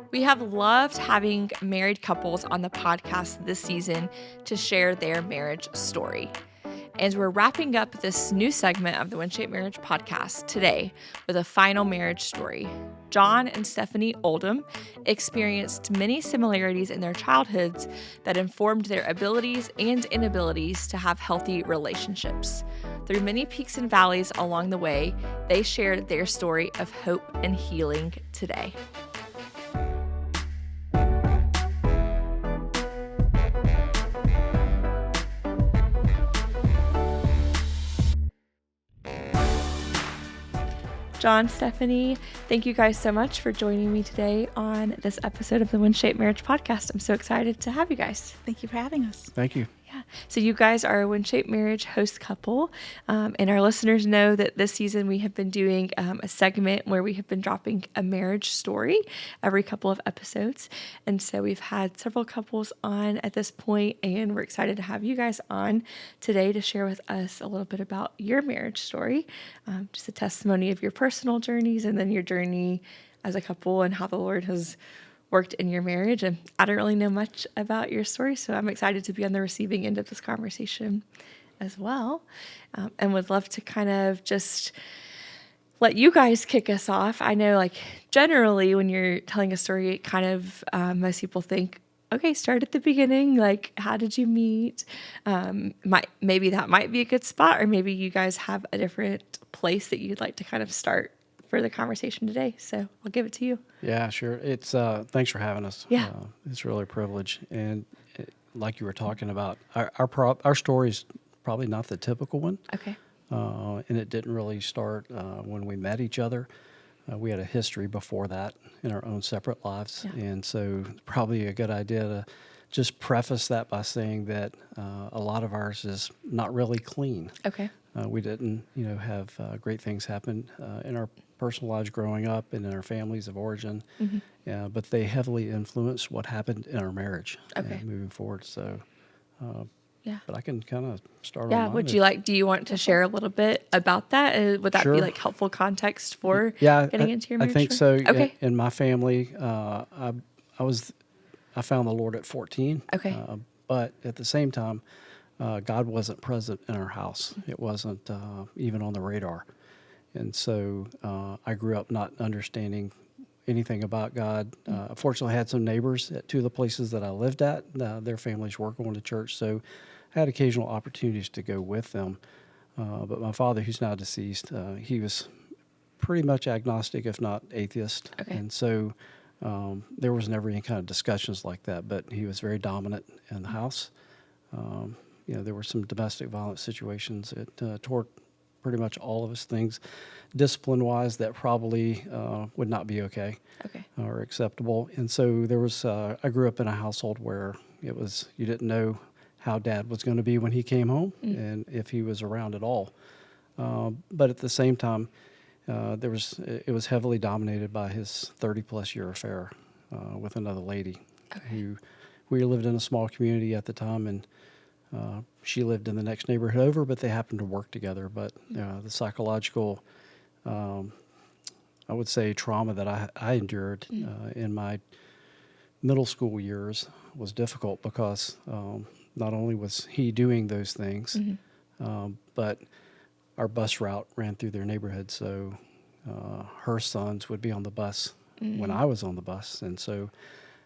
We have loved having married couples on the podcast this season to share their marriage story. And we're wrapping up this new segment of the Win-Shaped Marriage podcast today with a final marriage story. John and Stephanie Oldham experienced many similarities in their childhoods that informed their abilities and inabilities to have healthy relationships. Through many peaks and valleys along the way, they shared their story of hope and healing today. John, Stephanie, thank you guys so much for joining me today on this episode of the Win-Shaped Marriage podcast. I'm so excited to have you guys. Thank you for having us. Thank you. Yeah. So you guys are a Win-Shaped Marriage host couple, and our listeners know that this season we have been doing a segment where we have been dropping a marriage story every couple of episodes. And so we've had several couples on at this point, and we're excited to have you guys on today to share with us a little bit about your marriage story, just a testimony of your personal journeys and then your journey as a couple and how the Lord has worked in your marriage. And I don't really know much about your story, so I'm excited to be on the receiving end of this conversation as well, and would love to kind of just let you guys kick us off. I know, like, generally when you're telling a story, it kind of most people think, okay, start at the beginning, like, how did you meet? Maybe that might be a good spot, or maybe you guys have a different place that you'd like to kind of start for the conversation today. So I'll give it to you. Yeah, sure. It's thanks for having us. Yeah. It's really a privilege. And like you were talking about, our story is probably not the typical one. Okay. And it didn't really start when we met each other. We had a history before that in our own separate lives. Yeah. And so probably a good idea to just preface that by saying that a lot of ours is not really clean. Okay. We didn't, have great things happen in our personal lives growing up and in our families of origin, but they heavily influenced what happened in our marriage moving forward. So, Yeah. but I can kind of start Yeah. on Would mine you like, do you want to share a little bit about that? Would that be Sure. like helpful context for Yeah, getting into your I marriage? think story? so. Okay. In my family, I found the Lord at 14. Okay. But at the same time, God wasn't present in our house. It wasn't even on the radar. And so I grew up not understanding anything about God. Fortunately, I had some neighbors at two of the places that I lived at. Their families were going to church, so I had occasional opportunities to go with them. But my father, who's now deceased, he was pretty much agnostic, if not atheist. Okay. And so there was never any kind of discussions like that, but he was very dominant in the house. There were some domestic violence situations toward pretty much all of us, things discipline-wise that probably would not be okay or acceptable. And so there was, I grew up in a household where you didn't know how Dad was going to be when he came home and if he was around at all. But at the same time, it was heavily dominated by his 30-plus year affair with another lady who we lived in a small community at the time, and she lived in the next neighborhood over, but they happened to work together. But the psychological, I would say, trauma that I endured in my middle school years was difficult because not only was he doing those things, but our bus route ran through their neighborhood. So her sons would be on the bus when I was on the bus. And so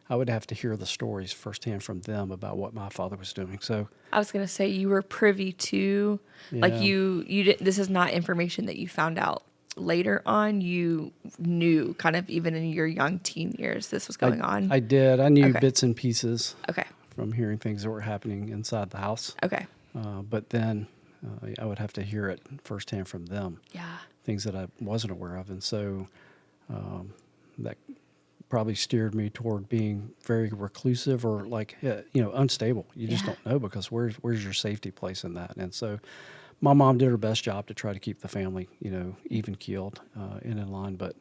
I would have to hear the stories firsthand from them about what my father was doing. So I was going to say, you were privy to, like, you didn't, this is not information that you found out later on. You knew kind of even in your young teen years this was going on. I did. I knew bits and pieces Okay. from hearing things that were happening inside the house. Okay. But then I would have to hear it firsthand from them. Yeah. Things that I wasn't aware of. And so that probably steered me toward being very reclusive or unstable. You just don't know, because where's your safety place in that? And so my mom did her best job to try to keep the family, even keeled and in line. But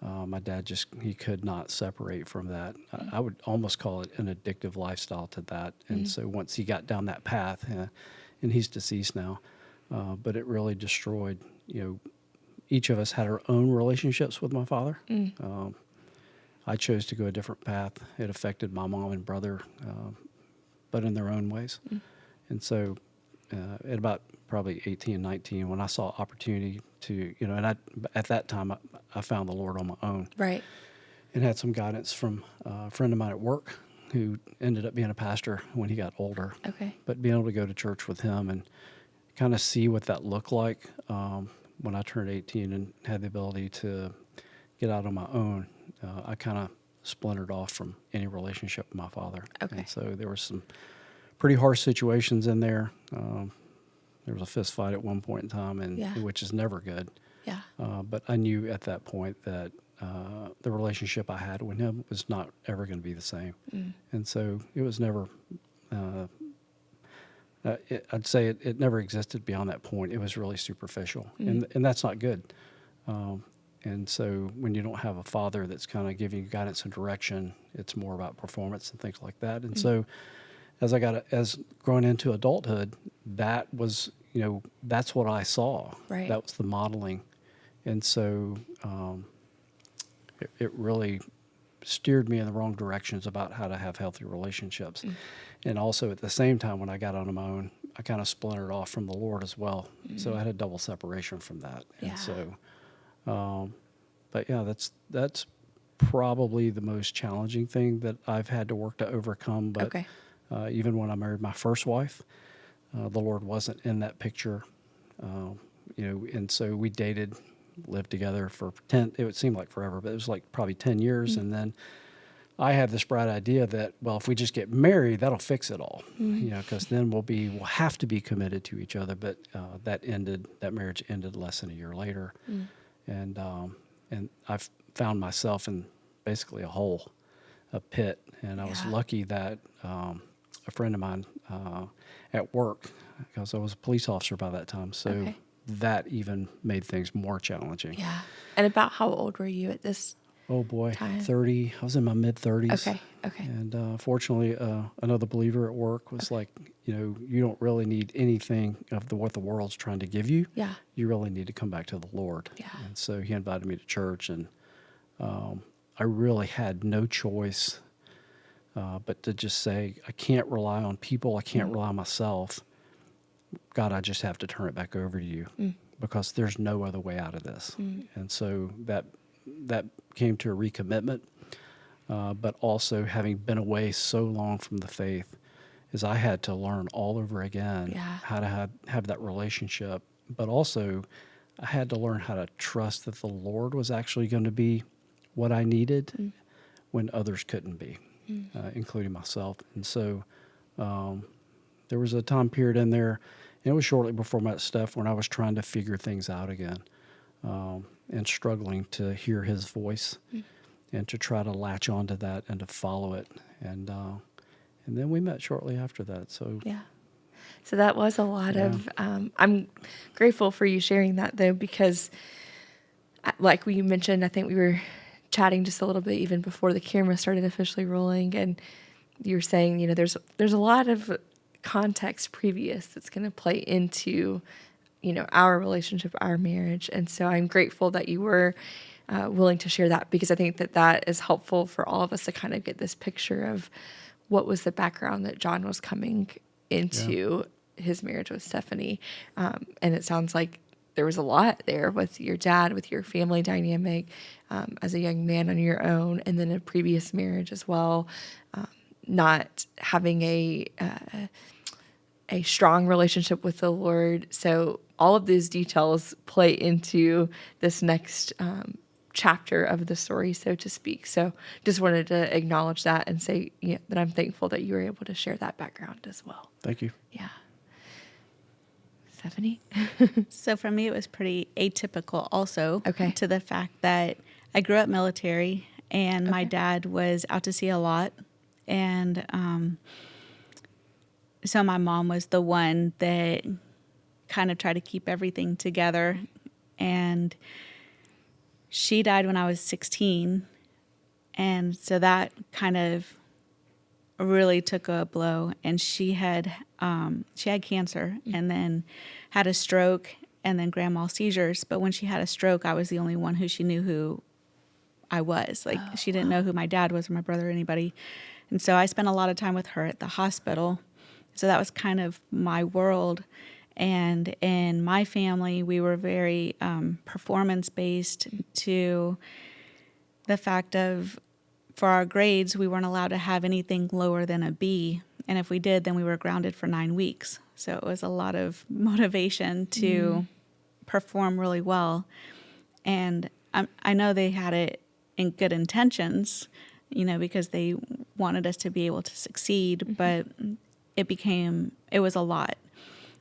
my dad he could not separate from that. I would almost call it an addictive lifestyle to that. And so once he got down that path, and he's deceased now, but it really destroyed, each of us had our own relationships with my father. I chose to go a different path. It affected my mom and brother, but in their own ways. And so at about probably 18, 19, when I saw opportunity to, and at that time, I found the Lord on my own. Right. And had some guidance from a friend of mine at work who ended up being a pastor when he got older. Okay. But being able to go to church with him and kind of see what that looked like when I turned 18 and had the ability to get out on my own, I kind of splintered off from any relationship with my father. Okay. And so there were some pretty harsh situations in there. There was a fist fight at one point in time, which is never good. Yeah. But I knew at that point that the relationship I had with him was not ever going to be the same. And so it was never, I'd say it never existed beyond that point. It was really superficial, and that's not good. And so when you don't have a father that's kind of giving you guidance and direction, it's more about performance and things like that. And so as growing into adulthood, that was, that's what I saw. Right. That was the modeling. And so it really steered me in the wrong directions about how to have healthy relationships. And also at the same time, when I got on my own, I kind of splintered off from the Lord as well. So I had a double separation from that. Yeah. And so, but yeah, that's probably the most challenging thing that I've had to work to overcome. But Okay. Even when I married my first wife, the Lord wasn't in that picture, and so we dated, lived together for it would seem like forever, but it was like probably 10 years. And then I had this bright idea that, well, if we just get married, that'll fix it all, because then we'll have to be committed to each other. But that marriage ended less than a year later. And I've found myself in basically a pit. And I was lucky that a friend of mine at work, because I was a police officer by that time, so that even made things more challenging. Yeah. And about how old were you at this? Oh boy, time? 30. I was in my mid-30s. Okay. And fortunately, another believer at work was like, you don't really need anything of what the world's trying to give you. Yeah. You really need to come back to the Lord. Yeah. And so he invited me to church, and I really had no choice but to just say, I can't rely on people. I can't rely on myself. God, I just have to turn it back over to you because there's no other way out of this. And so that came to a recommitment, but also having been away so long from the faith, is I had to learn all over again how to have that relationship, but also I had to learn how to trust that the Lord was actually going to be what I needed when others couldn't be, including myself. And so there was a time period in there, and it was shortly before my stuff, when I was trying to figure things out again, and struggling to hear his voice and to try to latch onto that and to follow it. And then we met shortly after that. So So that was a lot of, I'm grateful for you sharing that, though, because like we mentioned, I think we were chatting just a little bit even before the camera started officially rolling, and you were saying, there's a lot of context previous that's going to play into, our relationship, our marriage. And so I'm grateful that you were willing to share that, because I think that is helpful for all of us to kind of get this picture of what was the background that John was coming into his marriage with Stephanie. And it sounds like there was a lot there with your dad, with your family dynamic, as a young man on your own, and then a previous marriage as well, not having a strong relationship with the Lord. So all of these details play into this next chapter of the story, so to speak. So just wanted to acknowledge that and say that I'm thankful that you were able to share that background as well. Thank you. Yeah. Stephanie? So for me, it was pretty atypical also, Okay. to the fact that I grew up military, and my dad was out to sea a lot. And so my mom was the one that kind of tried to keep everything together. And she died when I was 16. And so that kind of really took a blow. And she had cancer, and then had a stroke, and then grand mal seizures. But when she had a stroke, I was the only one who she knew who I was. Like, she didn't know who my dad was or my brother or anybody. And so I spent a lot of time with her at the hospital. So that was kind of my world. And in my family, we were very performance-based to the fact of, for our grades, we weren't allowed to have anything lower than a B. And if we did, then we were grounded for 9 weeks. So it was a lot of motivation to perform really well. And I know they had it in good intentions, because they wanted us to be able to succeed, but it was a lot.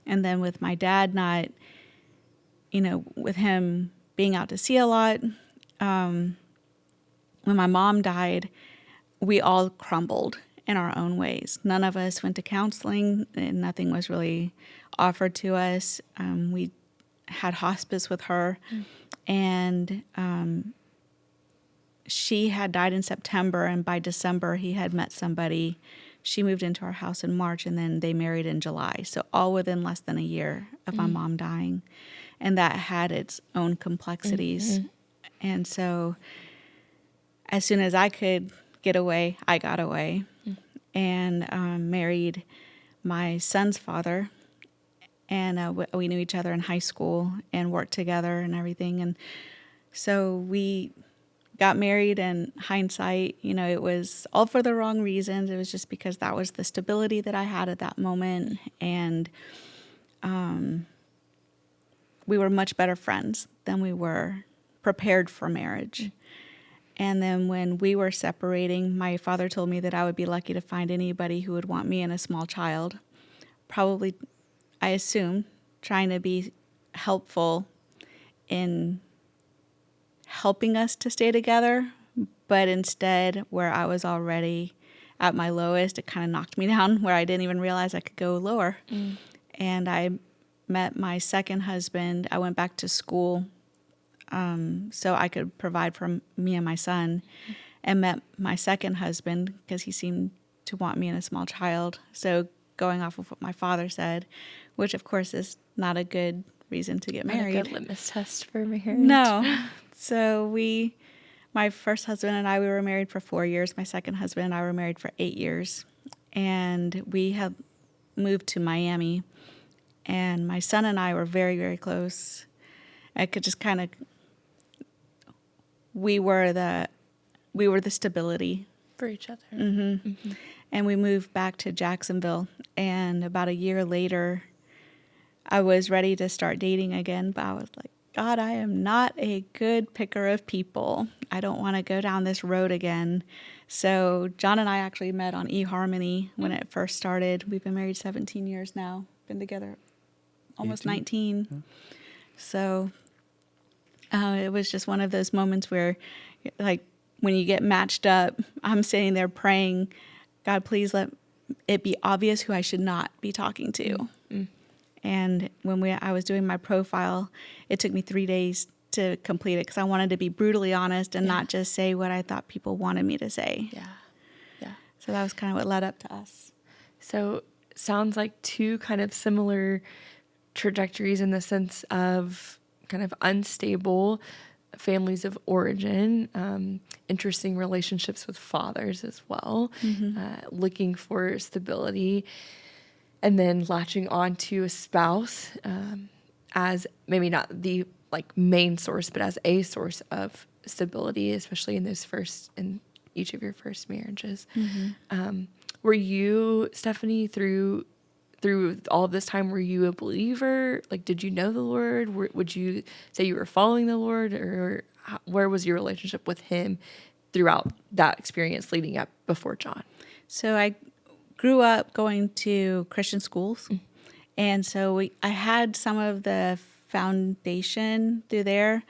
And then with my dad not, with him being out to sea a lot, when my mom died, we all crumbled in our own ways. None of us went to counseling, and nothing was really offered to us. We had hospice with her, and she had died in September, and by December he had met somebody. She moved into our house in March, and then they married in July. So all within less than a year of my mom dying. And that had its own complexities. And so as soon as I could get away, I got away and married my son's father. And we knew each other in high school and worked together and everything. And so we got married, and hindsight, it was all for the wrong reasons. It was just because that was the stability that I had at that moment. And we were much better friends than we were prepared for marriage. And then when we were separating, my father told me that I would be lucky to find anybody who would want me and a small child. Probably, I assume, trying to be helpful in helping us to stay together, but instead, where I was already at my lowest, it kind of knocked me down where I didn't even realize I could go lower. And I met my second husband. I went back to school so I could provide for me and my son, and met my second husband because he seemed to want me and a small child. So going off of what my father said, which of course is not a good reason to get married. Not a good litmus test for marriage. No. So my first husband and I, we were married for 4 years. My second husband and I were married for 8 years. And we had moved to Miami. And my son and I were very, very close. I could just kind of, we were the stability For each other. And we moved back to Jacksonville. And about a year later, I was ready to start dating again, but I was like, God, I am not a good picker of people. I don't want to go down this road again. So John and I actually met on eHarmony when it first started. We've been married 17 years now, been together almost 19. Yeah. So it was just one of those moments where, like, when you get matched up, I'm sitting there praying, God, please let it be obvious who I should not be talking to. And when I was doing my profile, it took me 3 days to complete it because I wanted to be brutally honest and not just say what I thought people wanted me to say. Yeah. So that was kind of what led up to us. So sounds like two kind of similar trajectories in the sense of kind of unstable families of origin, interesting relationships with fathers as well, looking for stability. And then latching on to a spouse as maybe not the main source, but as a source of stability, especially in each of your first marriages. Were you, Stephanie, through all of this time, were you a believer? Did you know the Lord? Would you say you were following the Lord, or where was your relationship with Him throughout that experience leading up before John? So I grew up going to Christian schools. And so I had some of the foundation through there,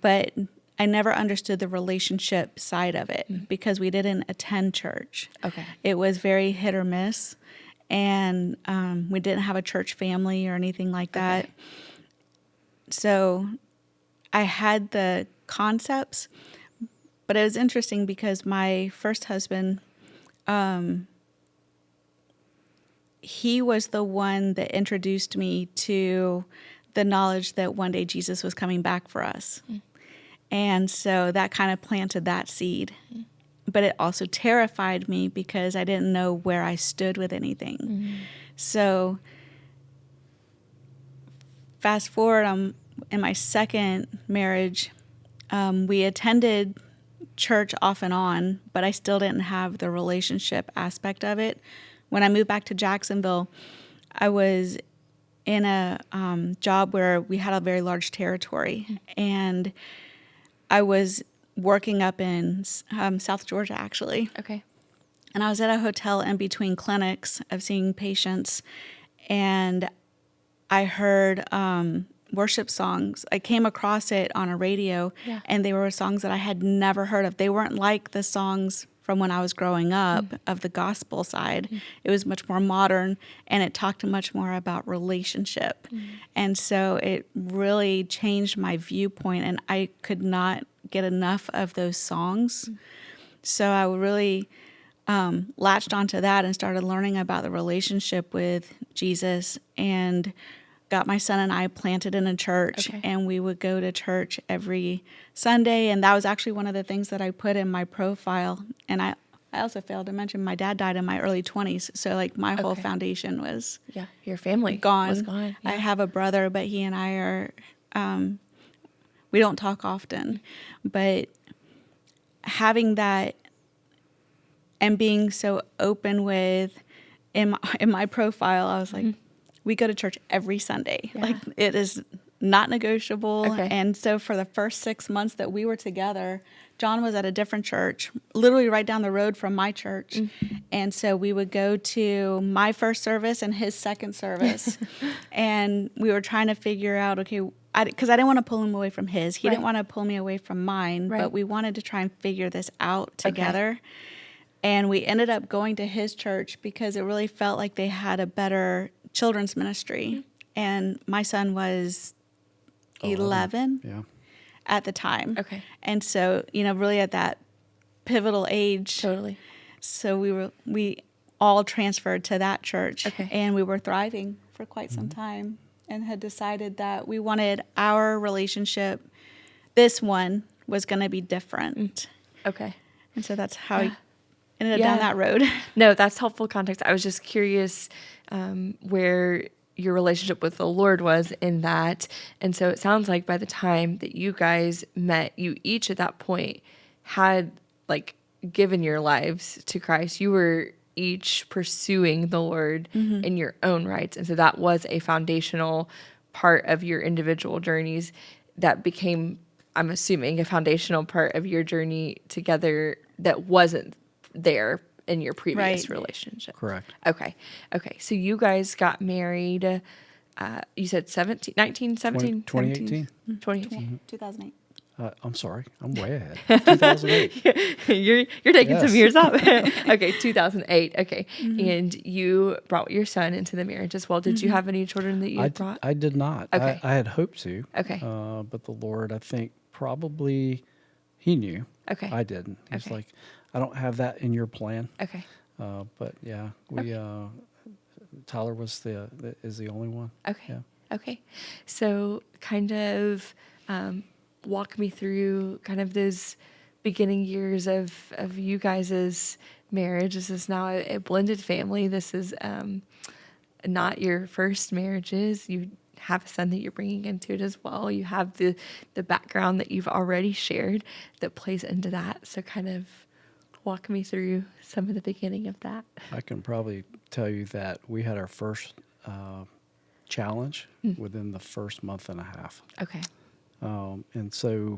but I never understood the relationship side of it because we didn't attend church. Okay. It was very hit or miss. And we didn't have a church family or anything like that. So I had the concepts, but it was interesting because my first husband, he was the one that introduced me to the knowledge that one day Jesus was coming back for us. And so that kind of planted that seed. But it also terrified me because I didn't know where I stood with anything. So fast forward, I'm in my second marriage. We attended church off and on, but I still didn't have the relationship aspect of it. When I moved back to Jacksonville, I was in a job where we had a very large territory, and I was working up in South Georgia, actually. Okay. And I was at a hotel in between clinics of seeing patients, and I heard worship songs. I came across it on a radio, Yeah. and they were songs that I had never heard of. They weren't like the songs from when I was growing up of the gospel side. It was much more modern, and it talked much more about relationship. And so it really changed my viewpoint, and I could not get enough of those songs. So I really latched onto that and started learning about the relationship with Jesus, and got my son and I planted in a church. Okay. And we would go to church every Sunday. And that was actually one of the things that I put in my profile. And I also failed to mention my dad died in my early 20s. So like my whole Okay. foundation was Yeah. Your family gone. was gone. I Yeah. have a brother, but he and I are, we don't talk often. But having that and being so open with, in my profile, I was like, we go to church every Sunday. Yeah. Like, it is not negotiable. Okay. And so for the first 6 months that we were together, John was at a different church, literally right down the road from my church. And so we would go to my first service and his second service. And we were trying to figure out, okay, because I didn't want to pull him away from his. He Right. didn't want to pull me away from mine. Right. But we wanted to try and figure this out together. And we ended up going to his church because it really felt like they had a better children's ministry. And my son was 11 Yeah. at the time. Okay. And so, really at that pivotal age. Totally. So we all transferred to that church. Okay. And we were thriving for quite some time, and had decided that we wanted our relationship, this one, was going to be different. Okay. And so that's how we ended up down that road. No, that's helpful context. I was just curious where your relationship with the Lord was in that. And so it sounds like by the time that you guys met, you each at that point had like given your lives to Christ. You were each pursuing the Lord in your own rights. And so that was a foundational part of your individual journeys that became, I'm assuming, a foundational part of your journey together that wasn't there in your previous Right. relationship. Correct. Okay. So you guys got married, you said 1917? 2018. 2018. 2008. I'm sorry. I'm way ahead. 2008. You're taking Yes. some years off. Okay, 2008. Okay. And you brought your son into the marriage as well. Did you have any children that you had brought? I did not. Okay. I had hoped to. Okay. But the Lord, I think, probably He knew. Okay. I didn't. He's Okay. like, I don't have that in your plan. Okay. But yeah, Tyler is the only one. Okay. Yeah. Okay. So kind of walk me through kind of those beginning years of you guys' marriage. This is now a blended family. This is not your first marriages. You have a son that you're bringing into it as well. You have the background that you've already shared that plays into that. So kind of walk me through some of the beginning of that. I can probably tell you that we had our first challenge within the first month and a half. Okay. And so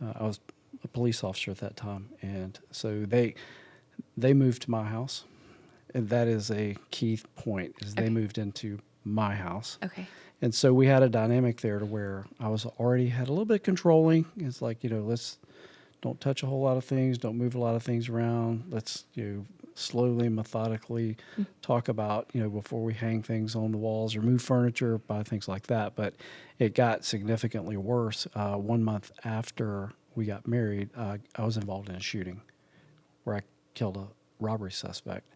I was a police officer at that time. And so they moved to my house. And that is a key point, is they Okay. moved into my house. Okay. And so we had a dynamic there to where I was already had a little bit controlling. It's like, let's don't touch a whole lot of things, don't move a lot of things around. Let's, slowly, methodically talk about, before we hang things on the walls or move furniture, buy things like that. But it got significantly worse. 1 month after we got married, I was involved in a shooting where I killed a robbery suspect.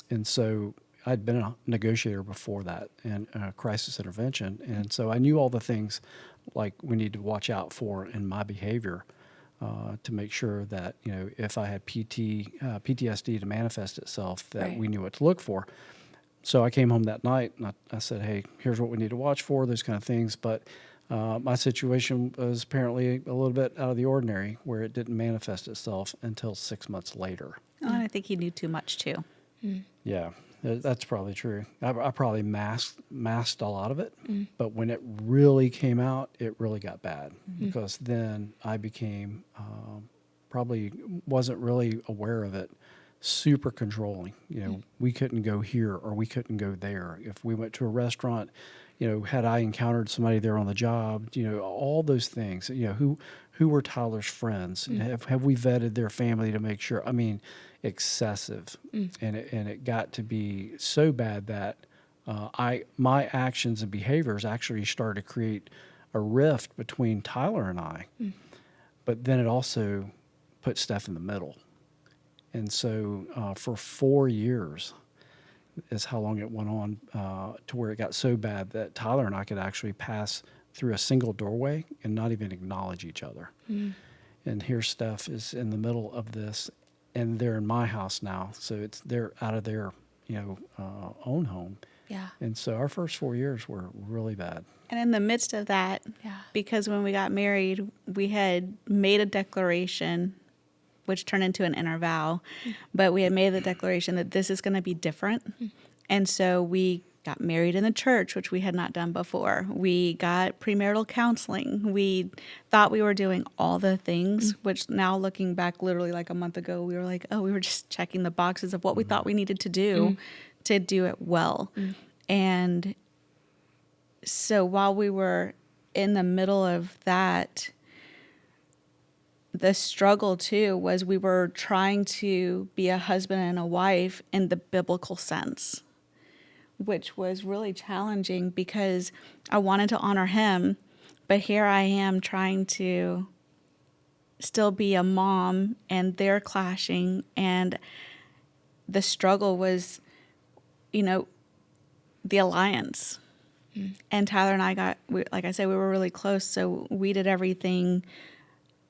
And so I'd been a negotiator before that and crisis intervention, and so I knew all the things like we need to watch out for in my behavior to make sure that if I had PTSD to manifest itself, that Right. we knew what to look for. So I came home that night and I said, "Hey, here's what we need to watch for," those kind of things. But my situation was apparently a little bit out of the ordinary, where it didn't manifest itself until 6 months later. Oh, and I think he knew too much too. Yeah, that's probably true. I probably masked a lot of it, but when it really came out, it really got bad because then I became probably wasn't really aware of it. Super controlling. We couldn't go here or we couldn't go there. If we went to a restaurant, had I encountered somebody there on the job, all those things. Who were Tyler's friends? Have we vetted their family to make sure? I mean, excessive, and it got to be so bad that my actions and behaviors actually started to create a rift between Tyler and I. But then it also put Steph in the middle. And so for 4 years is how long it went on to where it got so bad that Tyler and I could actually pass through a single doorway and not even acknowledge each other. And here Steph is in the middle of this, and they're in my house now. So they're out of their own home. Yeah. And so our first 4 years were really bad. And in the midst of that, Yeah. because when we got married, we had made a declaration, which turned into an inner vow, but we had made the declaration that this is going to be different. And so we got married in the church, which we had not done before. We got premarital counseling. We thought we were doing all the things, which now looking back literally like a month ago, we were like, oh, we were just checking the boxes of what we thought we needed to do it well. And so while we were in the middle of that, the struggle too was we were trying to be a husband and a wife in the biblical sense, which was really challenging because I wanted to honor him, but here I am trying to still be a mom and they're clashing. And the struggle was, the alliance. And Tyler and I like I said, we were really close. So we did everything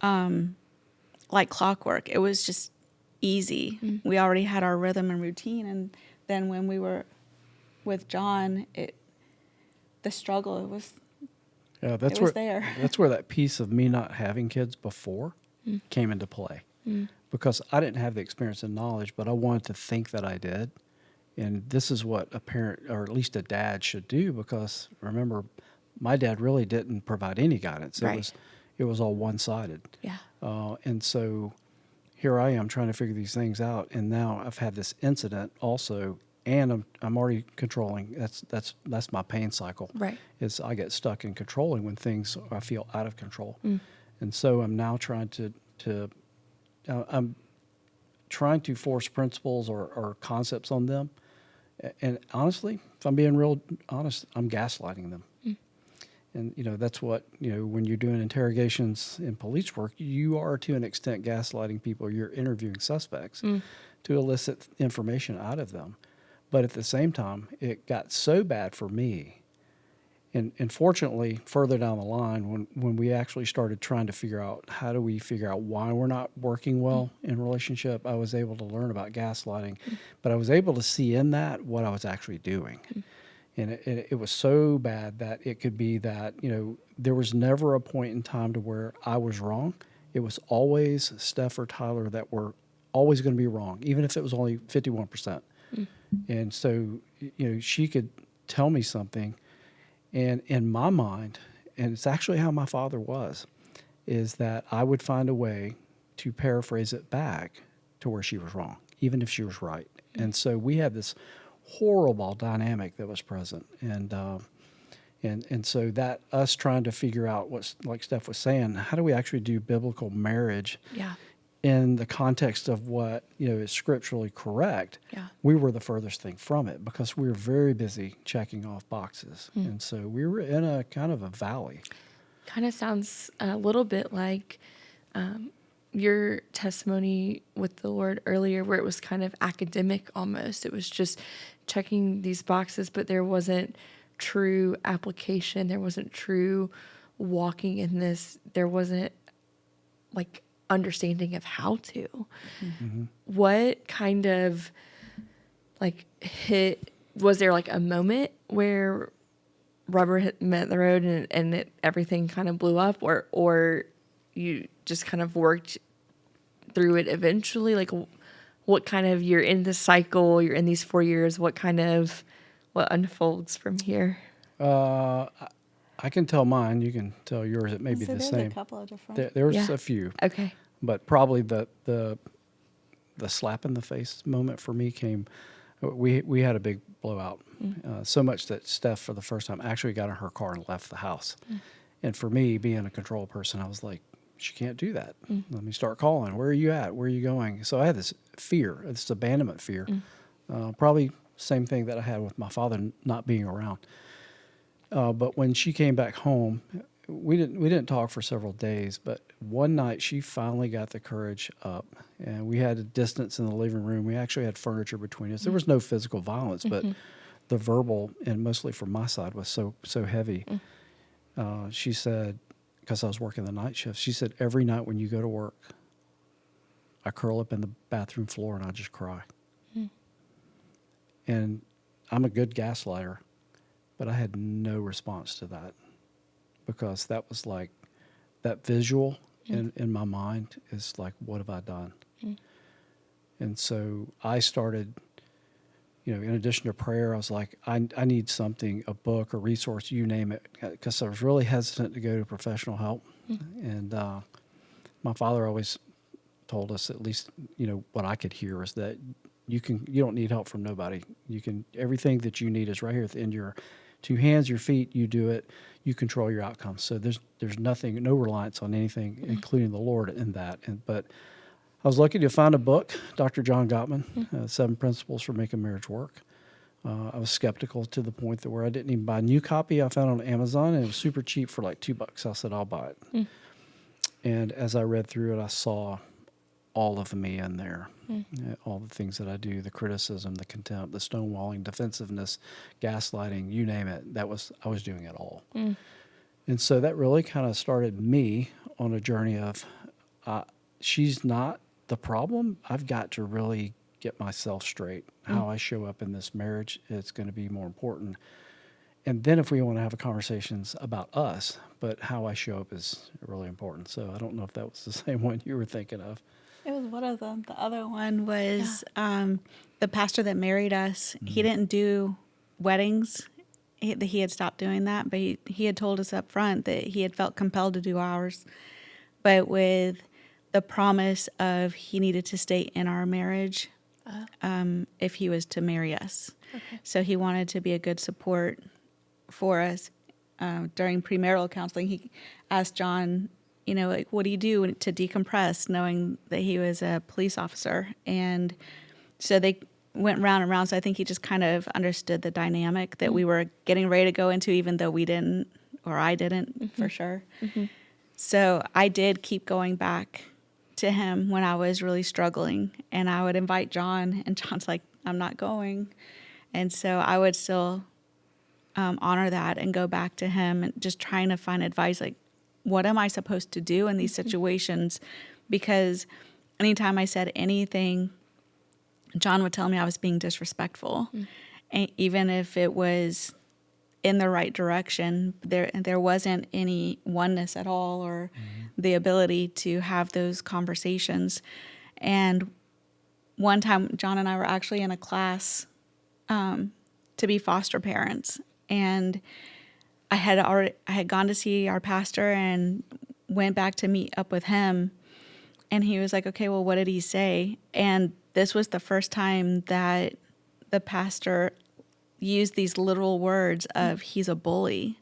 like clockwork. It was just easy. We already had our rhythm and routine. And then when we were with John, the struggle, it was there. That's where that piece of me not having kids before came into play. Because I didn't have the experience and knowledge, but I wanted to think that I did. And this is what a parent, or at least a dad, should do, because remember, my dad really didn't provide any guidance. Right. It was all one-sided. Yeah. And so here I am trying to figure these things out, and now I've had this incident also, and I'm already controlling. That's my pain cycle. Right. Is I get stuck in controlling when things I feel out of control, and so I'm now trying I'm trying to force principles or concepts on them. And honestly, if I'm being real honest, I'm gaslighting them. And, that's what, when you're doing interrogations in police work, you are to an extent gaslighting people. You're interviewing suspects to elicit information out of them. But at the same time, it got so bad for me. And fortunately, further down the line, when we actually started trying to figure out how do we figure out why we're not working well in relationship, I was able to learn about gaslighting. But I was able to see in that what I was actually doing. And it was so bad that it could be that, there was never a point in time to where I was wrong. It was always Steph or Tyler that were always going to be wrong, even if it was only 51%. And so, she could tell me something. And in my mind, and it's actually how my father was, is that I would find a way to paraphrase it back to where she was wrong, even if she was right. And so we had this horrible dynamic that was present. And so that us trying to figure out what, like Steph was saying, how do we actually do biblical marriage in the context of what, is scripturally correct? We were the furthest thing from it because we were very busy checking off boxes. And so we were in a kind of a valley. Kind of sounds a little bit like you're testimony with the Lord earlier, where it was kind of academic almost. It was just checking these boxes, but there wasn't true application. There wasn't true walking in this. There wasn't like understanding of how to. Mm-hmm. What kind of like was there like a moment where rubber met the road and everything kind of blew up, or you just kind of worked through it eventually? Like, what kind of, you're in this cycle, you're in these 4 years, what unfolds from here? I can tell mine. You can tell yours. It may be So the there's same. a couple of different. There's Yeah. a few, Okay. but probably the slap in the face moment for me came. We had a big blowout, so much that Steph, for the first time, actually got in her car and left the house. And for me, being a control person, I was like, she can't do that. Let me start calling. Where are you at? Where are you going? So I had this fear, this abandonment fear. Probably same thing that I had with my father not being around. But when she came back home, we didn't talk for several days. But one night she finally got the courage up, and we had a distance in the living room. We actually had furniture between us. There was no physical violence, but the verbal, and mostly from my side, was so heavy. She said, because I was working the night shift, she said, every night when you go to work, I curl up in the bathroom floor and I just cry. And I'm a good gaslighter, but I had no response to that, because that was like, that visual in my mind is like, what have I done? And so I started, in addition to prayer, I was like, I need something, a book, a resource, you name it, because I was really hesitant to go to professional help. And my father always told us, at least, what I could hear, is that you don't need help from nobody. Everything that you need is right here at the end of your two hands, your feet. You do it. You control your outcomes. So there's nothing, no reliance on anything, including the Lord in that. But I was lucky to find a book, Dr. John Gottman, 7 Principles for Making Marriage Work. I was skeptical to the point that where I didn't even buy a new copy. I found it on Amazon, and it was super cheap for like $2. I said, I'll buy it. And as I read through it, I saw all of me in there. All the things that I do, the criticism, the contempt, the stonewalling, defensiveness, gaslighting, you name it. I was doing it all. And so that really kind of started me on a journey of, she's not the problem. I've got to really get myself straight. How I show up in this marriage, it's going to be more important. And then if we want to have conversations about us, but how I show up is really important. So I don't know if that was the same one you were thinking of. It was one of them. The other one was the pastor that married us. He didn't do weddings. He had stopped doing that, but he had told us up front that he had felt compelled to do ours. But with the promise of he needed to stay in our marriage if he was to marry us. Okay. So he wanted to be a good support for us. During premarital counseling, he asked John, like, what do you do to decompress, knowing that he was a police officer? And so they went round and round. So I think he just kind of understood the dynamic that we were getting ready to go into, even though we didn't, or I didn't for sure. So I did keep going back to him when I was really struggling, and I would invite John, and John's like, I'm not going. And so I would still honor that and go back to him and just trying to find advice, like, what am I supposed to do in these situations? Because anytime I said anything, John would tell me I was being disrespectful. And even if it was in the right direction, there wasn't any oneness at all, or the ability to have those conversations. And one time, John and I were actually in a class to be foster parents, and I had gone to see our pastor and went back to meet up with him, and he was like, okay, well, what did he say? And this was the first time that the pastor used these literal words of, he's a bully.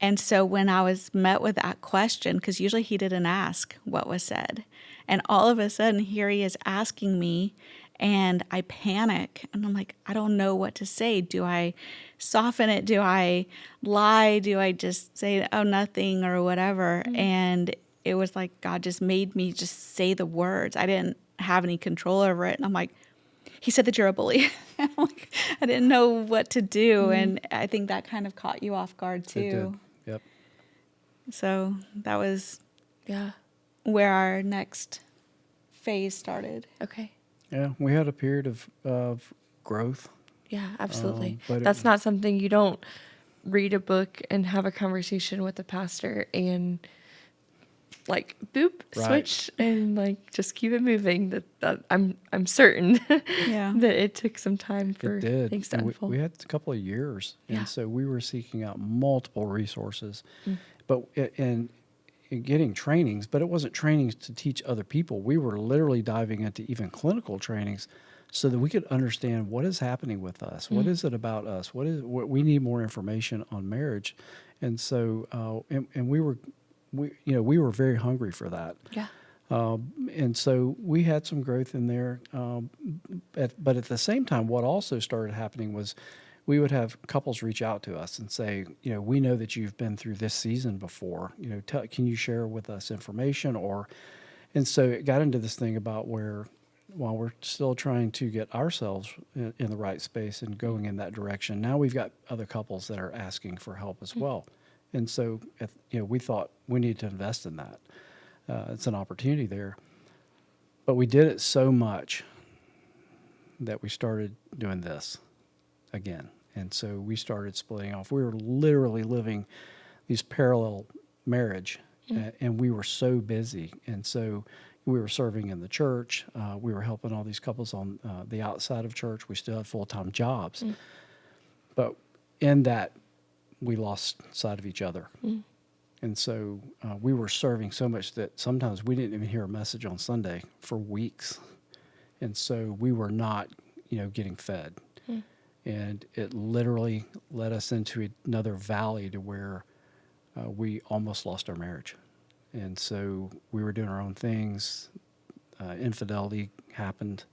And so when I was met with that question, because usually he didn't ask what was said, and all of a sudden here he is asking me, and I panic, and I'm like, I don't know what to say. Do I soften it? Do I lie? Do I just say, oh, nothing, or whatever? And it was like God just made me just say the words. I didn't have any control over it. And I'm like, he said that you're a bully. I'm like, I didn't know what to do. And I think that kind of caught you off guard too. It did. Yep. So that was Yeah. where our next phase started. Okay. Yeah, we had a period of growth. Yeah, absolutely. But That's not something you don't read a book and have a conversation with the pastor and like boop Right. switch and like just keep it moving. That I'm certain Yeah. that it took some time for It did. things to And unfold. we had a couple of years, Yeah. and so we were seeking out multiple resources, but and getting trainings. But it wasn't trainings to teach other people. We were literally diving into even clinical trainings, so that we could understand what is happening with us. What is it about us? What we need more information on marriage, and so and we were very hungry for that. Yeah. And so we had some growth in there. But at the same time, what also started happening was we would have couples reach out to us and say, we know that you've been through this season before. Can you share with us information? And so it got into this thing about where, while we're still trying to get ourselves in the right space and going in that direction, now we've got other couples that are asking for help as well. And so, we thought we needed to invest in that. It's an opportunity there. But we did it so much that we started doing this again. And so we started splitting off. We were literally living these parallel marriage, and we were so busy. And so we were serving in the church. We were helping all these couples on the outside of church. We still had full-time jobs. But in that, we lost sight of each other. And so we were serving so much that sometimes we didn't even hear a message on Sunday for weeks. And so we were not, getting fed. And it literally led us into another valley to where we almost lost our marriage. And so we were doing our own things. Infidelity happened.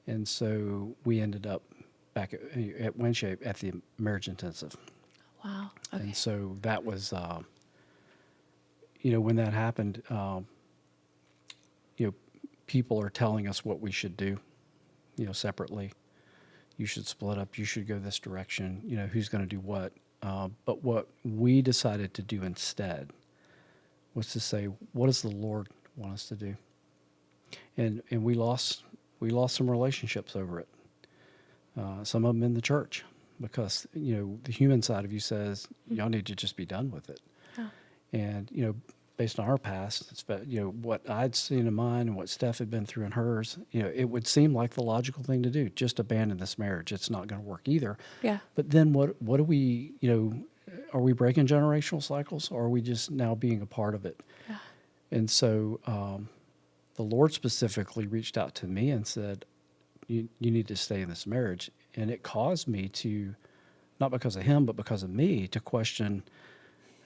And so we ended up back at WinShape at the marriage intensive. Wow. Okay. And so that was, when that happened, people are telling us what we should do, separately. You should split up. You should go this direction. Who's going to do what? But what we decided to do instead was to say, what does the Lord want us to do? And we lost some relationships over it. Some of them in the church. Because, the human side of you says, y'all need to just be done with it. Oh. And, based on our past, what I'd seen in mine and what Steph had been through in hers, it would seem like the logical thing to do. Just abandon this marriage. It's not going to work either. Yeah. But then what do we, are we breaking generational cycles, or are we just now being a part of it? Yeah. And so the Lord specifically reached out to me and said, you need to stay in this marriage. And it caused me to, not because of him, but because of me, to question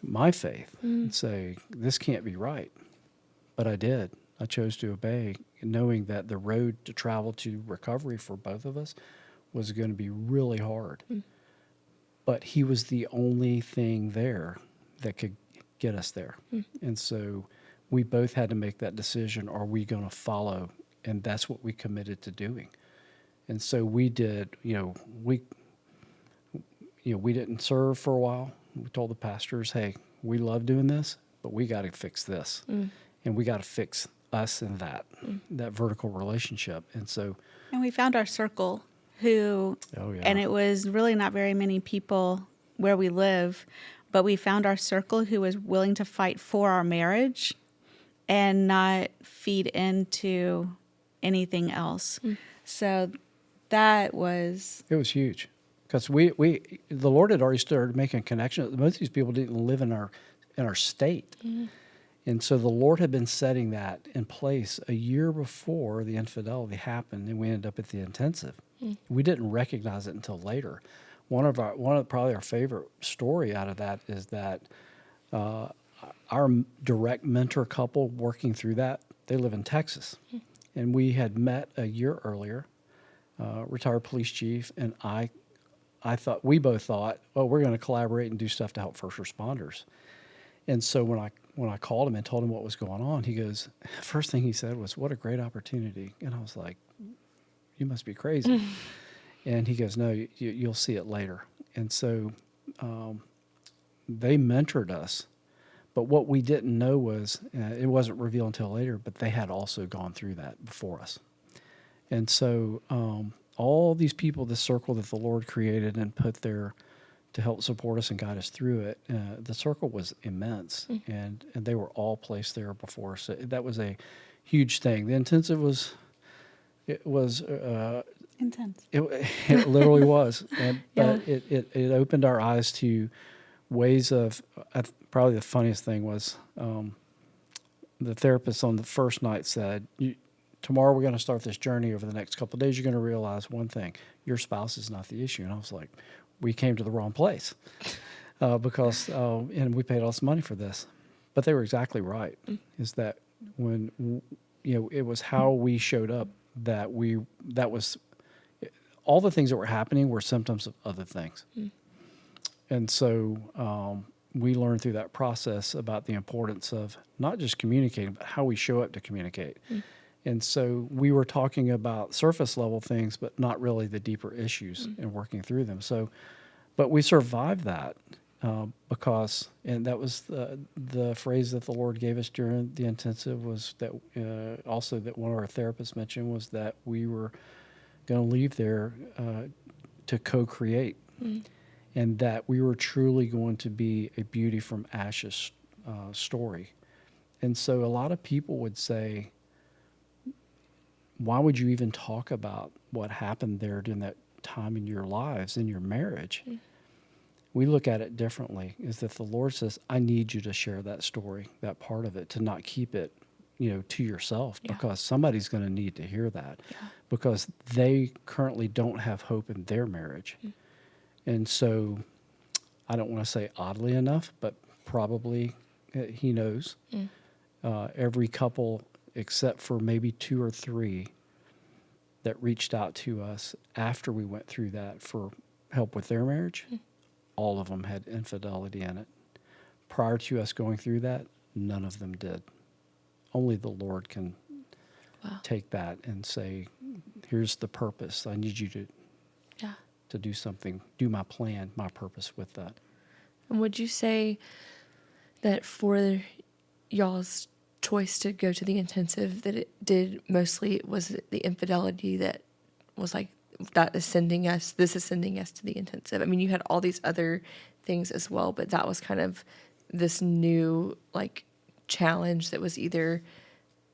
my faith and say, this can't be right. But I did. I chose to obey, knowing that the road to travel to recovery for both of us was going to be really hard. But he was the only thing there that could get us there. And so we both had to make that decision. Are we going to follow? And that's what we committed to doing. And so we did, we didn't serve for a while. We told the pastors, hey, we love doing this, but we got to fix this. And we got to fix us in that vertical relationship. And so. And we found our circle and it was really not very many people where we live, but we found our circle who was willing to fight for our marriage and not feed into anything else. So it was huge, because the Lord had already started making connections. Most of these people didn't live in our state, and so the Lord had been setting that in place a year before the infidelity happened, and we ended up at the intensive. We didn't recognize it until later. One of probably our favorite story out of that is that our direct mentor couple working through that, they live in Texas, and we had met a year earlier. Retired police chief, and we both thought, we're going to collaborate and do stuff to help first responders. And so when when I called him and told him what was going on, he goes, first thing he said was, "What a great opportunity." And I was like, "You must be crazy." And he goes, "No, you'll see it later." And so they mentored us. But what we didn't know was, it wasn't revealed until later, but they had also gone through that before us. And so all these people, this circle that the Lord created and put there to help support us and guide us through it, the circle was immense, and they were all placed there before us. So that was a huge thing. The intensive was, it was Intense. it literally was, Yeah. but it opened our eyes to ways of. Probably the funniest thing was the therapist on the first night said, "Tomorrow we're going to start this journey. Over the next couple of days, you're going to realize one thing: your spouse is not the issue." And I was like, "We came to the wrong place because and we paid all this money for this." But they were exactly right. Is that when it was how we showed up that was all the things that were happening were symptoms of other things. And so we learned through that process about the importance of not just communicating, but how we show up to communicate. And so we were talking about surface level things, but not really the deeper issues and working through them. So, but we survived that because, and that was the phrase that the Lord gave us during the intensive was that also that one of our therapists mentioned was that we were going to leave there to co-create. And that we were truly going to be a beauty from ashes story. And so a lot of people would say, why would you even talk about what happened there during that time in your lives, in your marriage? We look at it differently, is that the Lord says, I need you to share that story, that part of it, to not keep it to yourself, because somebody's going to need to hear that because they currently don't have hope in their marriage. And so, I don't want to say oddly enough, but probably he knows. Every couple, except for maybe 2 or 3, that reached out to us after we went through that for help with their marriage, all of them had infidelity in it. Prior to us going through that, none of them did. Only the Lord can take that and say, here's the purpose. I need you to do something, do my plan, my purpose with that. And would you say that for y'all's choice to go to the intensive, that it did mostly, was it the infidelity that was like, this is sending us to the intensive? I mean, you had all these other things as well, but that was kind of this new like challenge that was either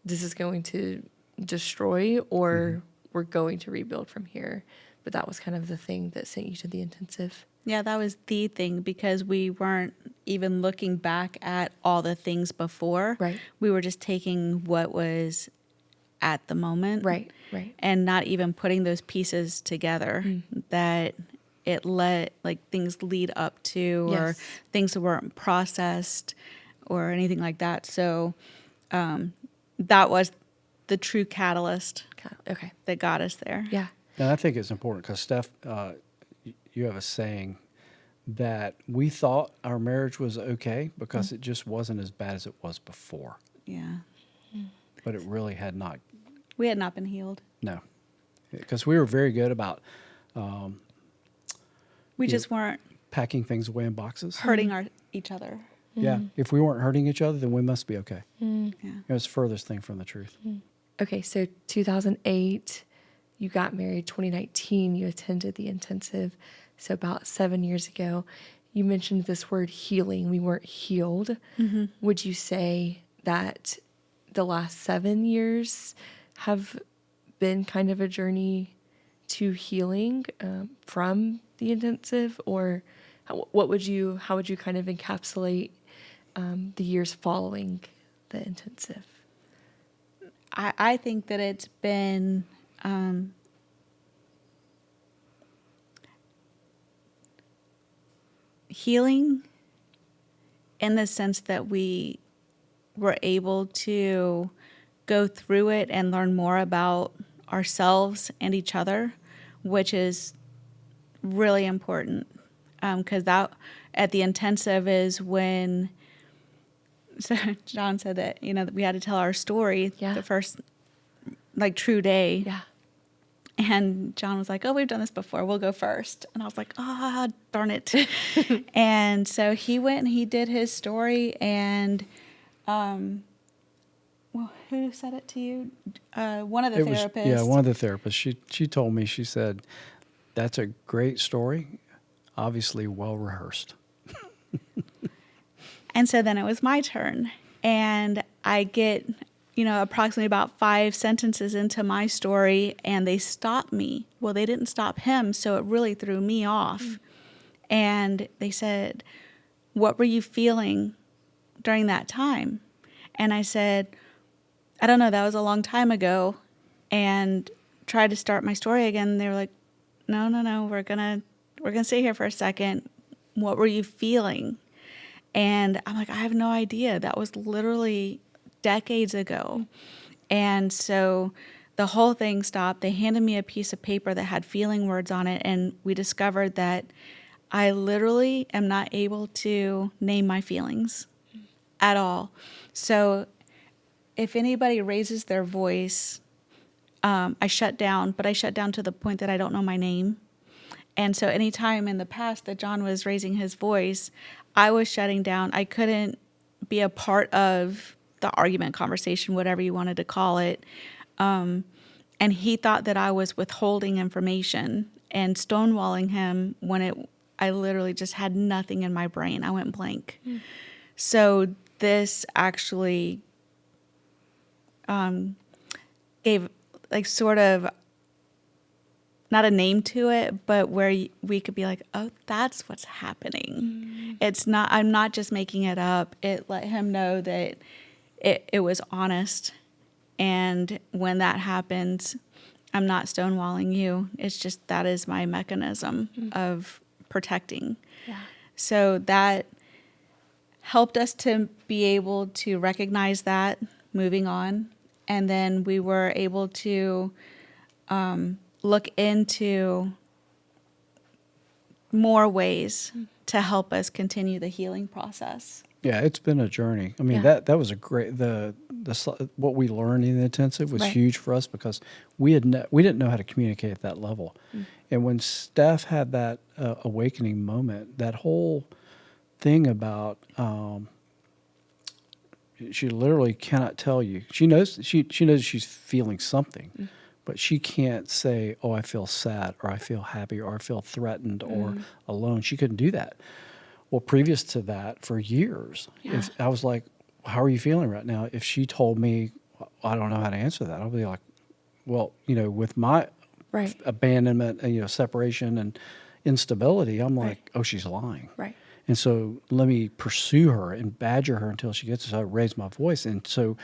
this is going to destroy or we're going to rebuild from here. But that was kind of the thing that sent you to the intensive. Yeah, that was the thing because we weren't even looking back at all the things before. Right. We were just taking what was at the moment. Right. And not even putting those pieces together that it let like things lead up to or things that weren't processed or anything like that. So that was the true catalyst that got us there. Yeah. And I think it's important because, Steph, you have a saying that we thought our marriage was okay because it just wasn't as bad as it was before. Yeah. But it really had not. We had not been healed. No. Because we were very good about we just weren't packing things away in boxes. hurting each other. Yeah. If we weren't hurting each other, then we must be okay. Yeah. It was the furthest thing from the truth. Okay, so 2008, you got married. 2019, you attended the intensive. So about 7 years ago, you mentioned this word healing. We weren't healed. Would you say that the last 7 years have been kind of a journey to healing from the intensive, or how would you kind of encapsulate the years following the intensive? I think that it's been healing in the sense that we were able to go through it and learn more about ourselves and each other, which is really important because that at the intensive is when so John said that, that we had to tell our story Yeah. the first, like, true day. Yeah. And John was like, "Oh, we've done this before. We'll go first." And I was like, "Ah, darn it." And so he went and he did his story. And, well, who said it to you? One of the therapists. Yeah, one of the therapists. She told me, she said, "That's a great story, obviously well rehearsed." And so then it was my turn. And I get, approximately about 5 sentences into my story, and they stopped me. Well, they didn't stop him, so it really threw me off. And they said, "What were you feeling during that time?" And I said, "I don't know, that was a long time ago." And tried to start my story again. And they were like, no, we're gonna sit here for a second. What were you feeling?" And I'm like, "I have no idea. That was literally decades ago." And so the whole thing stopped. They handed me a piece of paper that had feeling words on it, and we discovered that I literally am not able to name my feelings at all. So if anybody raises their voice, I shut down, but I shut down to the point that I don't know my name. And so anytime in the past that John was raising his voice, I was shutting down. I couldn't be a part of the argument, conversation, whatever you wanted to call it. And he thought that I was withholding information and stonewalling him when I literally just had nothing in my brain. I went blank. So this actually gave, like, sort of, not a name to it, but where we could be like, "Oh, that's what's happening." It's not, I'm not just making it up. It let him know that it was honest. And when that happens, I'm not stonewalling you. It's just, that is my mechanism of protecting. Yeah. So that helped us to be able to recognize that moving on. And then we were able to look into more ways to help us continue the healing process. Yeah, it's been a journey. I mean, Yeah. that was a great, what we learned in the intensive was Right. huge for us, because we didn't know how to communicate at that level. And when Steph had that awakening moment, that whole thing about she literally cannot tell you. She knows she's feeling something, but she can't say, "Oh, I feel sad," or "I feel happy," or "I feel threatened," or alone. She couldn't do that. Well, previous to that, for years, if I was like, "How are you feeling right now?" If she told me, "I don't know how to answer that," I'll be like, "Well, with my Right. abandonment and separation and instability," I'm Right. like, "Oh, she's lying." Right. And so let me pursue her and badger her until she gets it. So I raise my voice. And so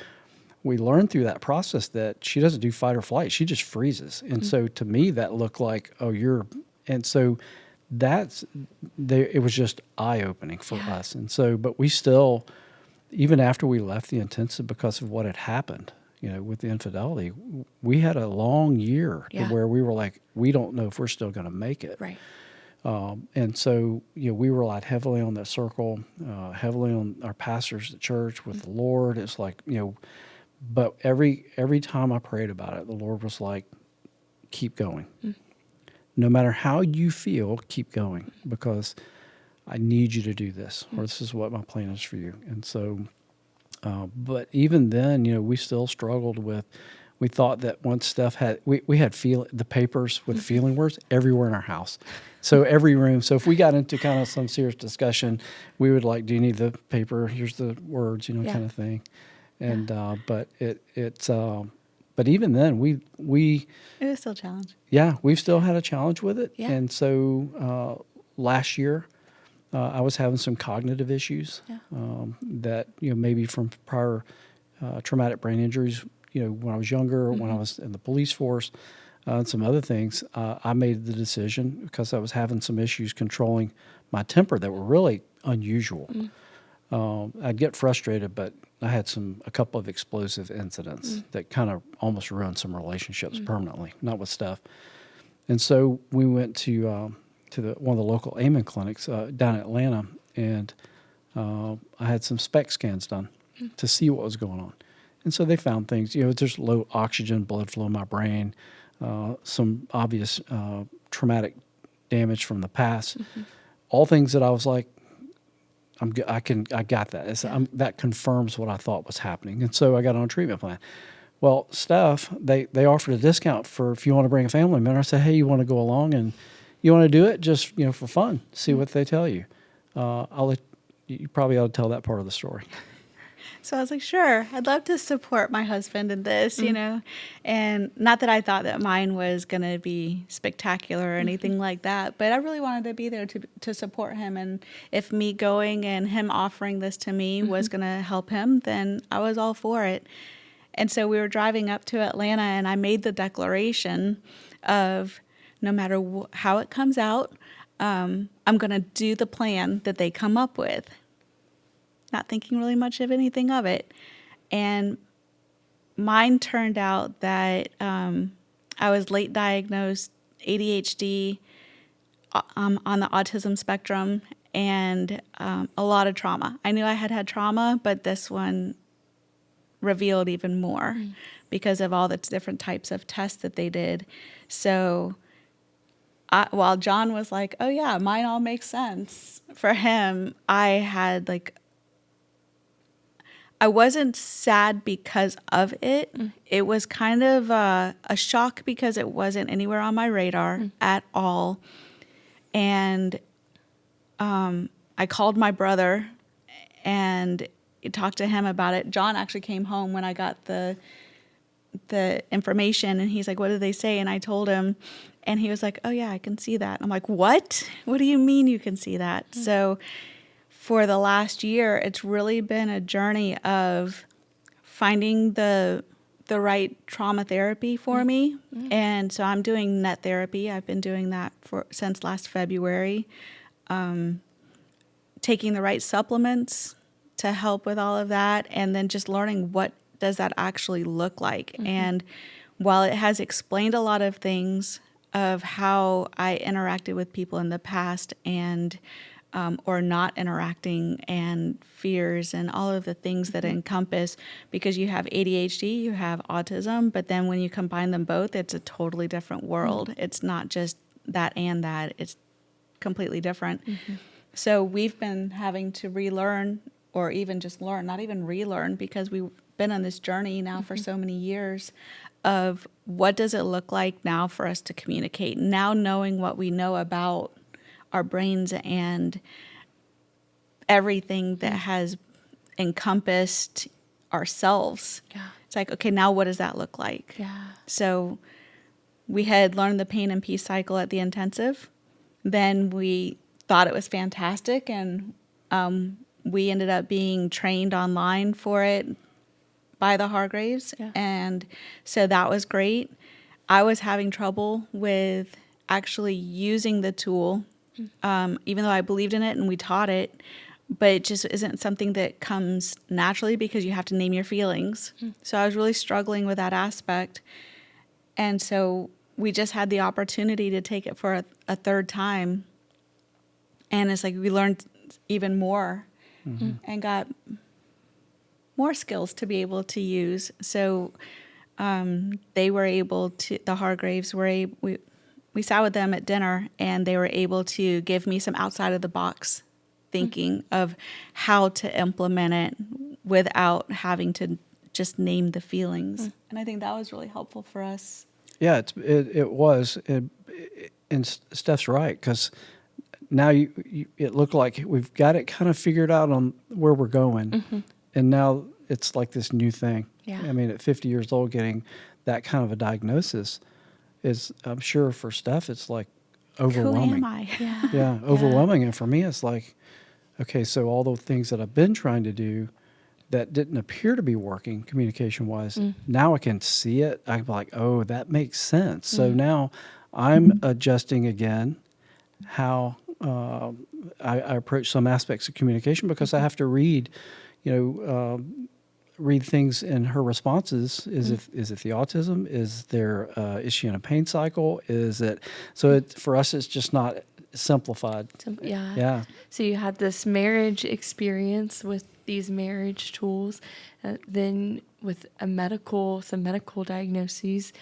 we learned through that process that she doesn't do fight or flight. She just freezes. And so to me, that looked like, and so it was just eye-opening for us. And so, but we still, even after we left the intensive, because of what had happened, with the infidelity, we had a long year to where we were like, we don't know if we're still going to make it. Right. And so, we relied heavily on that circle, heavily on our pastors at church with the Lord. It's like, but every time I prayed about it, the Lord was like, "Keep going. No matter how you feel, keep going, because I need you to do this, or this is what my plan is for you." And so, but even then, we still struggled with. We thought that once Steph had, we had the papers with feeling words everywhere in our house. So every room. So if we got into kind of some serious discussion, we would like, "Do you need the paper? Here's the words," kind of thing. And but even then, we It was still a challenge. yeah, we've still had a challenge with it. Yeah. And so last year, I was having some cognitive issues that maybe from prior traumatic brain injuries. When I was younger, when I was in the police force, and some other things, I made the decision, because I was having some issues controlling my temper that were really unusual. I'd get frustrated, but I had a couple of explosive incidents that kind of almost ruined some relationships permanently, not with Steph. And so we went to one of the local Amen clinics down in Atlanta, and I had some SPECT scans done. to see what was going on. And so they found things, there's low oxygen blood flow in my brain, some obvious traumatic damage from the past, all things that I was like, I got that. That confirms what I thought was happening. And so I got on a treatment plan. Well, Steph, they offered a discount for if you want to bring a family member. I said, hey, you want to go along and you want to do it just, for fun, see what they tell you. You probably ought to tell that part of the story. So I was like, sure, I'd love to support my husband in this, and not that I thought that mine was going to be spectacular or anything like that, but I really wanted to be there to support him. And if me going and him offering this to me was going to help him, then I was all for it. And so we were driving up to Atlanta, and I made the declaration of no matter how it comes out, I'm going to do the plan that they come up with. Not thinking really much of anything of it. And mine turned out that I was late diagnosed ADHD on the autism spectrum and a lot of trauma. I knew I had trauma, but this one revealed even more because of all the different types of tests that they did. So while John was like, oh yeah, mine all makes sense, for him, I wasn't sad because of it. It was kind of a shock because it wasn't anywhere on my radar at all. And I called my brother and talked to him about it. John actually came home when I got the information, and he's like, what did they say? And I told him, and he was like, oh yeah, I can see that. I'm like, what? What do you mean you can see that? So for the last year, it's really been a journey of finding the right trauma therapy for me. And so I'm doing net therapy. I've been doing that since last February. Taking the right supplements to help with all of that, and then just learning what does that actually look like. And while it has explained a lot of things of how I interacted with people in the past and or not interacting, and fears and all of the things that encompass, because you have ADHD, you have autism, but then when you combine them both, it's a totally different world. It's not just that and that, it's completely different. So we've been having to relearn, or even just learn, not even relearn, because we've been on this journey now for so many years of what does it look like now for us to communicate, now knowing what we know about our brains and everything that has encompassed ourselves. It's like, okay, now what does that look like? So we had learned the pain and peace cycle at the intensive. Then we thought it was fantastic, and we ended up being trained online for it by the Hargraves. And so that was great. I was having trouble with actually using the tool, even though I believed in it and we taught it, but it just isn't something that comes naturally because you have to name your feelings. So I was really struggling with that aspect. And so we just had the opportunity to take it for a third time. And it's like we learned even more and got more skills to be able to use. So they were able to, the Hargraves were we sat with them at dinner, and they were able to give me some outside of the box thinking of how to implement it without having to just name the feelings. And I think that was really helpful for us. Yeah, it was. And Steph's right, because now it looked like we've got it kind of figured out on where we're going. And now it's like this new thing. I mean, at 50 years old, getting that kind of a diagnosis is, I'm sure for Steph, it's like overwhelming. Who am I? Overwhelming. And for me, it's like, okay, so all the things that I've been trying to do that didn't appear to be working communication-wise, now I can see it. I'm like, oh, that makes sense. So now I'm adjusting again how I approach some aspects of communication, because I have to read, read things in her responses. Is it the autism? Is she in a pain cycle? For us, it's just not simplified. So you had this marriage experience with these marriage tools. Then with some medical diagnoses,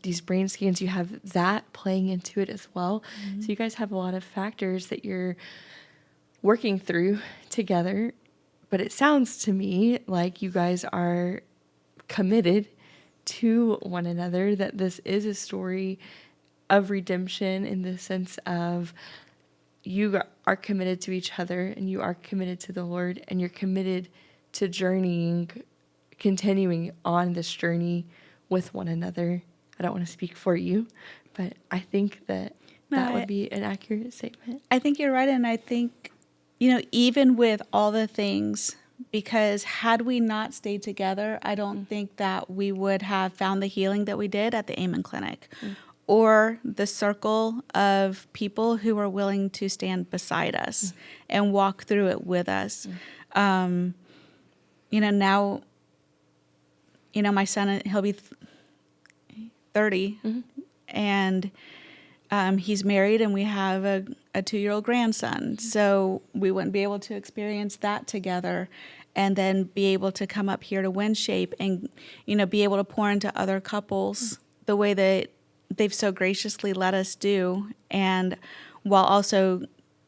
these brain scans, you have that playing into it as well. Mm-hmm. So you guys have a lot of factors that you're working through together. But it sounds to me like you guys are committed to one another, that this is a story of redemption in the sense of you are committed to each other and you are committed to the Lord and you're committed to journeying, continuing on this journey with one another. I don't want to speak for you, but I think that would be an accurate statement. I think you're right. And I think, even with all the things, because had we not stayed together, I don't think that we would have found the healing that we did at the Amen Clinic or the circle of people who are willing to stand beside us and walk through it with us. Now, my son, he'll be 30 and he's married and we have a 2-year-old grandson. So we wouldn't be able to experience that together and then be able to come up here to WinShape and, be able to pour into other couples the way that they've so graciously let us do. And while also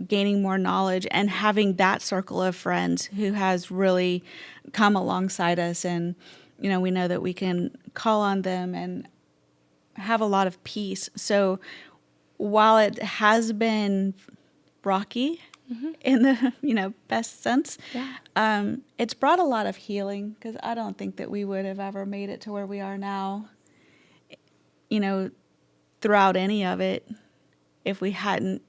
gaining more knowledge and having that circle of friends who has really come alongside us. And, we know that we can call on them and have a lot of peace. So while it has been rocky in the, best sense, it's brought a lot of healing, because I don't think that we would have ever made it to where we are now, throughout any of it, if we hadn't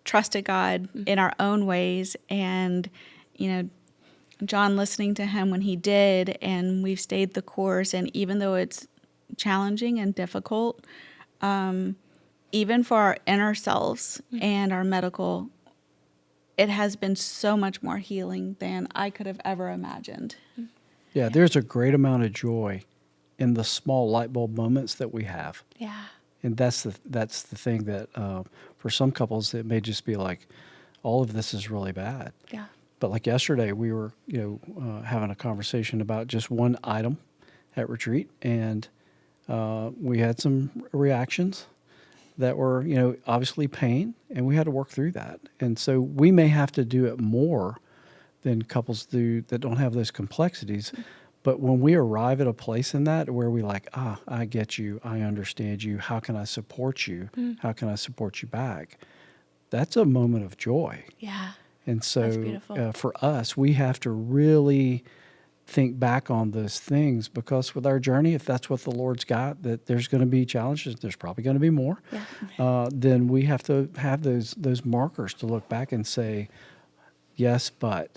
trusted God in our own ways. And, John, listening to him when he did, and we've stayed the course. And even though it's challenging and difficult, even for our inner selves and our medical, it has been so much more healing than I could have ever imagined. Yeah, there's a great amount of joy in the small light bulb moments that we have. Yeah. And that's the thing that for some couples, it may just be like, all of this is really bad. Yeah. But like yesterday, we were, having a conversation about just one item at retreat, and we had some reactions that were, obviously pain, and we had to work through that. And so we may have to do it more than couples do that don't have those complexities. But when we arrive at a place in that where we like, I get you, I understand you, how can I support you? How can I support you back? That's a moment of joy. Yeah. And That's so beautiful. for us, we have to really think back on those things, because with our journey, if that's what the Lord's got, that there's going to be challenges, there's probably going to be more, then we have to have those markers to look back and say, yes, but,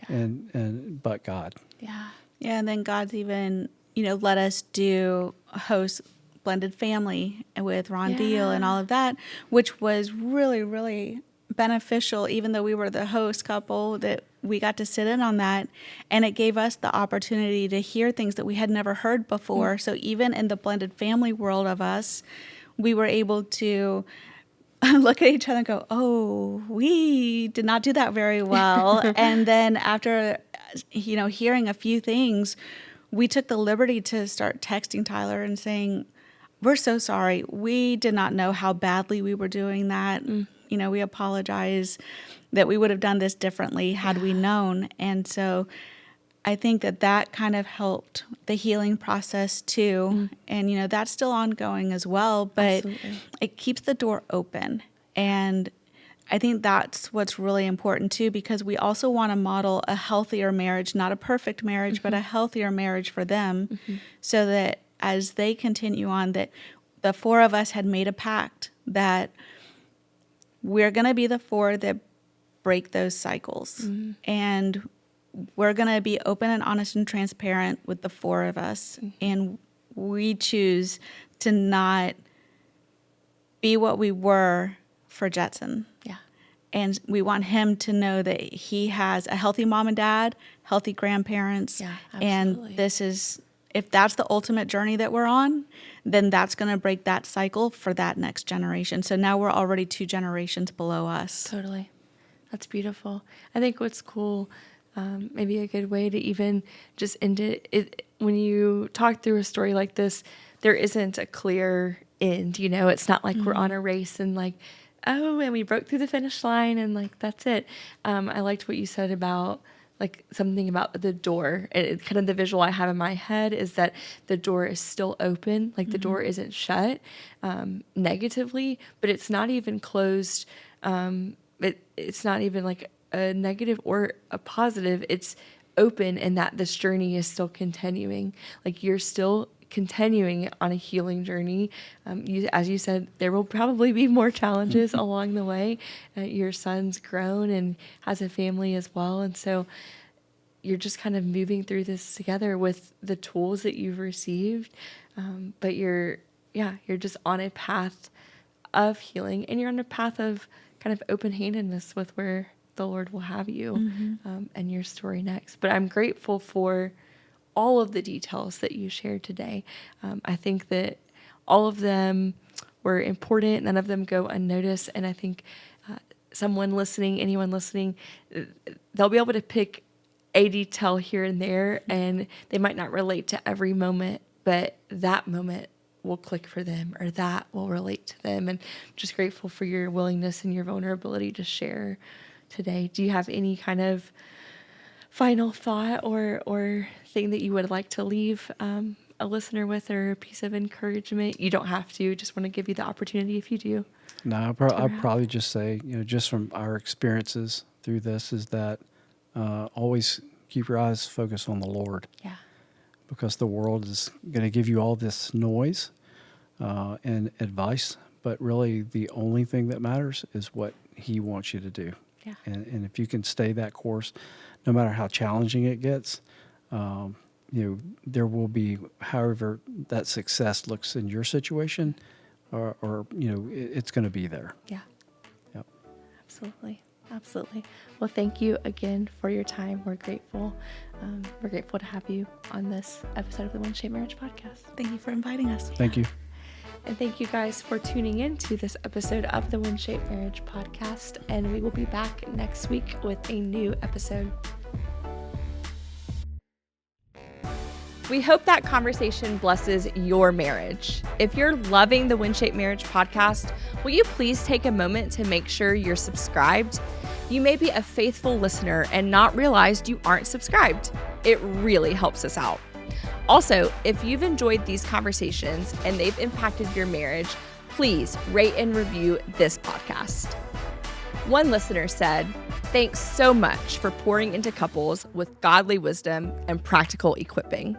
and but God. Yeah. Yeah, and then God's even, let us host blended family with Ron Deal and all of that, which was really, really beneficial. Even though we were the host couple, that we got to sit in on that, and it gave us the opportunity to hear things that we had never heard before. So even in the blended family world of us, we were able to look at each other and go, oh, we did not do that very well. And then after, hearing a few things, we took the liberty to start texting Tyler and saying, we're so sorry. We did not know how badly we were doing that. We apologize that we would have done this differently had we known. And so I think that kind of helped the healing process too. And, that's still ongoing as well, but it keeps the door open. And I think that's what's really important too, because we also want to model a healthier marriage, not a perfect marriage, but a healthier marriage for them, so that as they continue on, that the four of us had made a pact that we're going to be the four that break those cycles. And we're going to be open and honest and transparent with the four of us. And we choose to not be what we were for Jetson. Yeah. And we want him to know that he has a healthy mom and dad, healthy grandparents. Yeah, and this is, if that's the ultimate journey that we're on, then that's going to break that cycle for that next generation. So now we're already 2 generations below us. Totally. That's beautiful. I think what's cool maybe a good way to even just end it. When you talk through a story like this, there isn't a clear end. It's not like we're on a race and like, oh, and we broke through the finish line and like that's it. I liked what you said about like something about the door. It kind of the visual I have in my head is that the door is still open, like the door isn't shut negatively, but it's not even closed. It's not even like a negative or a positive. It's open, and that this journey is still continuing. Like you're still continuing on a healing journey. As you said, there will probably be more challenges along the way. Your son's grown and has a family as well. And so you're just kind of moving through this together with the tools that you've received. But you're just on a path of healing, and you're on a path of kind of open-handedness with where the Lord will have you and your story next. But I'm grateful for all of the details that you shared today. I think that all of them were important. None of them go unnoticed. And I think anyone listening, they'll be able to pick a detail here and there, and they might not relate to every moment, but that moment will click for them, or that will relate to them. And I'm just grateful for your willingness and your vulnerability to share today. Do you have any kind of final thought or thing that you would like to leave a listener with, or a piece of encouragement? You don't have to. Just want to give you the opportunity if you do. No, I'll probably just say, just from our experiences through this, is that always keep your eyes focused on the Lord. Yeah. Because the world is going to give you all this noise and advice, but really the only thing that matters is what He wants you to do. Yeah. And if you can stay that course, no matter how challenging it gets, there will be, however that success looks in your situation, or it's going to be there. Yeah. Yep. Absolutely. Well, thank you again for your time. We're grateful. We're grateful to have you on this episode of the One Shape Marriage podcast. Thank you for inviting us. Thank you. And thank you guys for tuning in to this episode of the One Shape Marriage podcast. And we will be back next week with a new episode. We hope that conversation blesses your marriage. If you're loving the One Shape Marriage podcast, will you please take a moment to make sure you're subscribed? You may be a faithful listener and not realized you aren't subscribed. It really helps us out. Also, if you've enjoyed these conversations and they've impacted your marriage, please rate and review this podcast. One listener said, "Thanks so much for pouring into couples with godly wisdom and practical equipping.